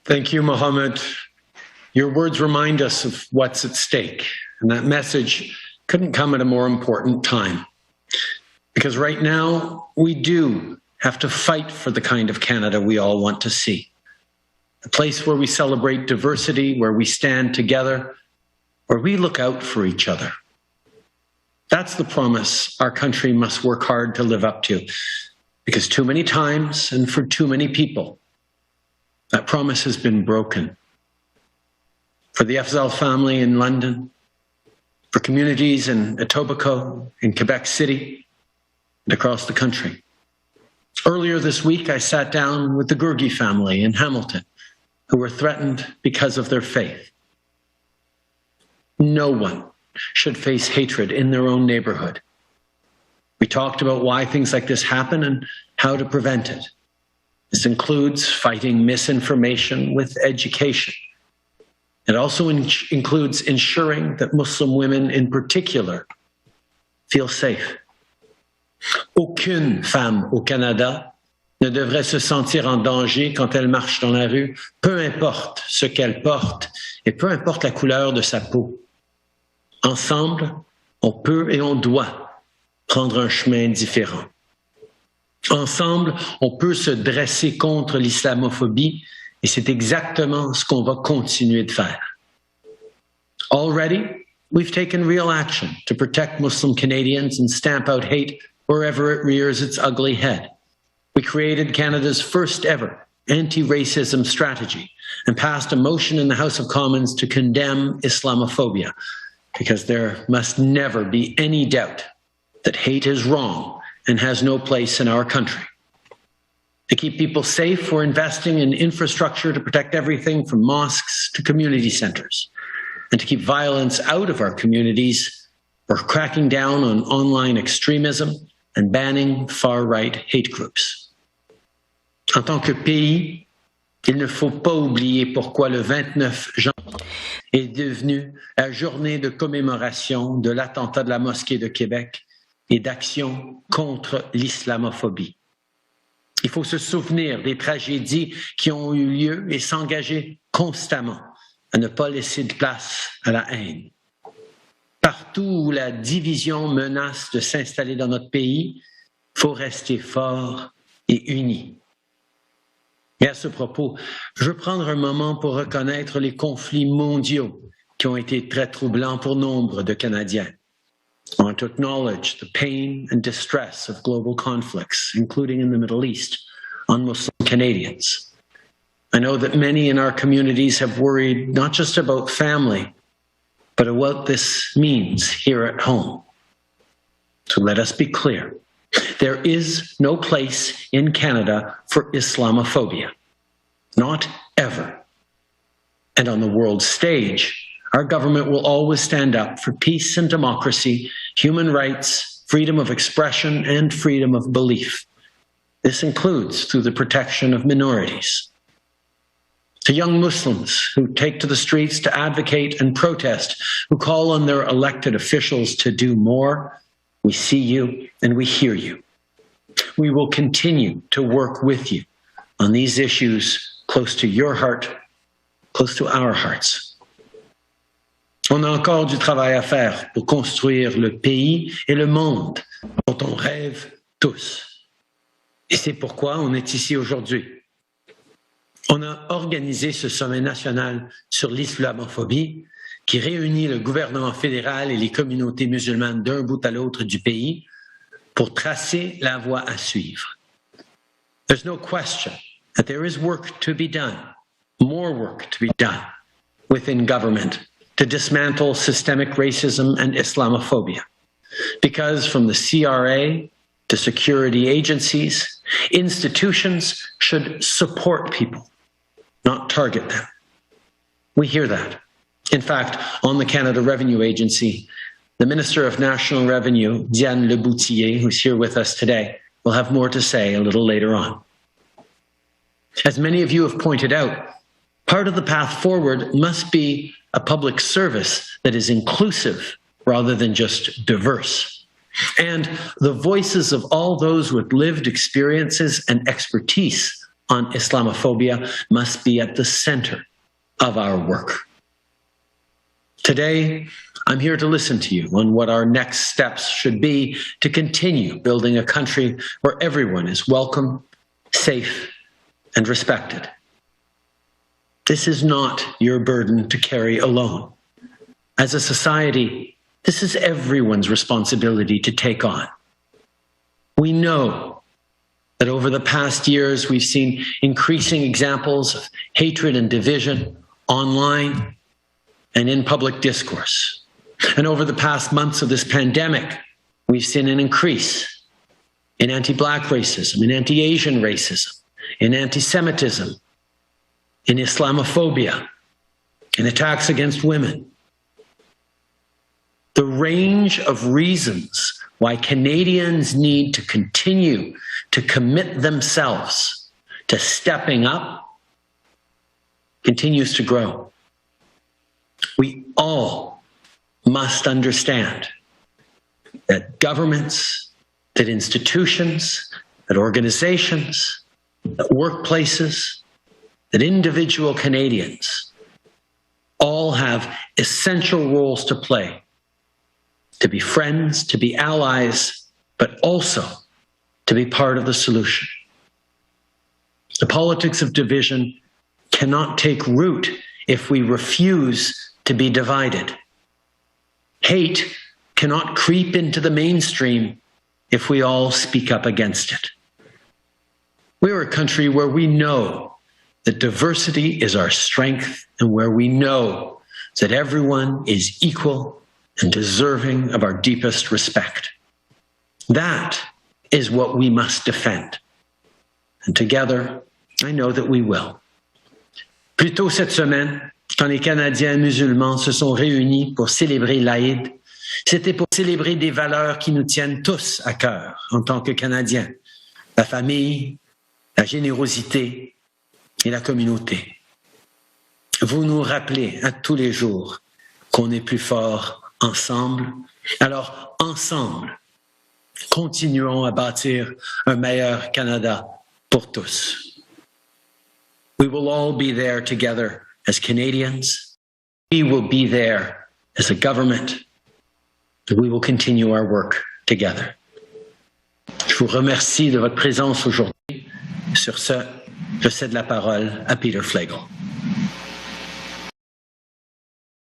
Thank you, Mohammed. Your words remind us of what's at stake, and that message couldn't come at a more important time. Because right now, we do have to fight for the kind of Canada we all want to see. A place where we celebrate diversity, where we stand together, where we look out for each other. That's the promise our country must work hard to live up to, because too many times and for too many people, that promise has been broken. For the Afzal family in London, for communities in Etobicoke, in Quebec City, and across the country. Earlier this week, I sat down with the Gurgi family in Hamilton, who were threatened because of their faith. No one should face hatred in their own neighborhood. We talked about why things like this happen and how to prevent it. This includes fighting misinformation with education. It also includes ensuring that Muslim women in particular feel safe. Aucune femme au Canada ne devrait se sentir en danger quand elle marche dans la rue, peu importe ce qu'elle porte et peu importe la couleur de sa peau. Ensemble, on peut et on doit prendre un chemin différent. Ensemble, on peut se dresser contre l'islamophobie et c'est exactement ce qu'on va continuer de faire. Already, we've taken real action to protect Muslim Canadians and stamp out hate wherever it rears its ugly head. We created Canada's first ever anti-racism strategy and passed a motion in the House of Commons to condemn Islamophobia, because there must never be any doubt that hate is wrong and has no place in our country. To keep people safe, we're investing in infrastructure to protect everything from mosques to community centers. And to keep violence out of our communities, we're cracking down on online extremism and banning far-right hate groups. En tant que pays, il ne faut pas oublier pourquoi le 29 janvier est devenu la journée de commémoration de l'attentat de la mosquée de Québec et d'action contre l'islamophobie. Il faut se souvenir des tragédies qui ont eu lieu et s'engager constamment à ne pas laisser de place à la haine. Partout où la division menace de s'installer dans notre pays, il faut rester fort et unis. Et à ce propos, je veux prendre un moment pour reconnaître les conflits mondiaux qui ont été très troublants pour nombre de Canadiens. I want to acknowledge the pain and distress of global conflicts, including in the Middle East, on Muslim Canadians. I know that many in our communities have worried not just about family, but about what this means here at home. So let us be clear. There is no place in Canada for Islamophobia. Not ever. And on the world stage, our government will always stand up for peace and democracy, human rights, freedom of expression, and freedom of belief. This includes through the protection of minorities. To young Muslims who take to the streets to advocate and protest, who call on their elected officials to do more, we see you and we hear you. We will continue to work with you on these issues close to your heart, close to our hearts. On a encore du travail à faire pour construire le pays et le monde dont on rêve tous. Et c'est pourquoi on est ici aujourd'hui. On a organisé ce sommet national sur l'islamophobie qui réunit le gouvernement fédéral et les communautés musulmanes d'un bout à l'autre du pays pour tracer la voie à suivre. There's no question that there is work to be done, more work to be done within government to dismantle systemic racism and Islamophobia. Because from the CRA to security agencies, institutions should support people, not target them. We hear that. In fact, on the Canada Revenue Agency, the Minister of National Revenue, Diane Leboutillier, who's here with us today, will have more to say a little later on. As many of you have pointed out, part of the path forward must be a public service that is inclusive rather than just diverse. And the voices of all those with lived experiences and expertise on Islamophobia must be at the center of our work. Today, I'm here to listen to you on what our next steps should be to continue building a country where everyone is welcome, safe, and respected. This is not your burden to carry alone. As a society, this is everyone's responsibility to take on. We know that over the past years, we've seen increasing examples of hatred and division online and in public discourse. And over the past months of this pandemic, we've seen an increase in anti-Black racism, in anti-Asian racism, in anti-Semitism, in Islamophobia, in attacks against women. The range of reasons why Canadians need to continue to commit themselves to stepping up continues to grow. We all must understand that governments, that institutions, that organizations, that workplaces, that individual Canadians all have essential roles to play, to be friends, to be allies, but also to be part of the solution. The politics of division cannot take root if we refuse to be divided. Hate cannot creep into the mainstream if we all speak up against it. We're a country where we know that diversity is our strength and where we know that everyone is equal and deserving of our deepest respect. That is what we must defend. And together, I know that we will. Plus tôt cette semaine, quand les Canadiens musulmans se sont réunis pour célébrer l'Aïd, c'était pour célébrer des valeurs qui nous tiennent tous à cœur en tant que Canadiens. La famille, la générosité et la communauté. Vous nous rappelez à tous les jours qu'on est plus fort ensemble. Alors, ensemble, continuons à bâtir un meilleur Canada pour tous. We will all be there together as Canadians. We will be there as a government. We will continue our work together. Je vous remercie de votre présence aujourd'hui. Sur ce, je cède la parole à Peter Flegel.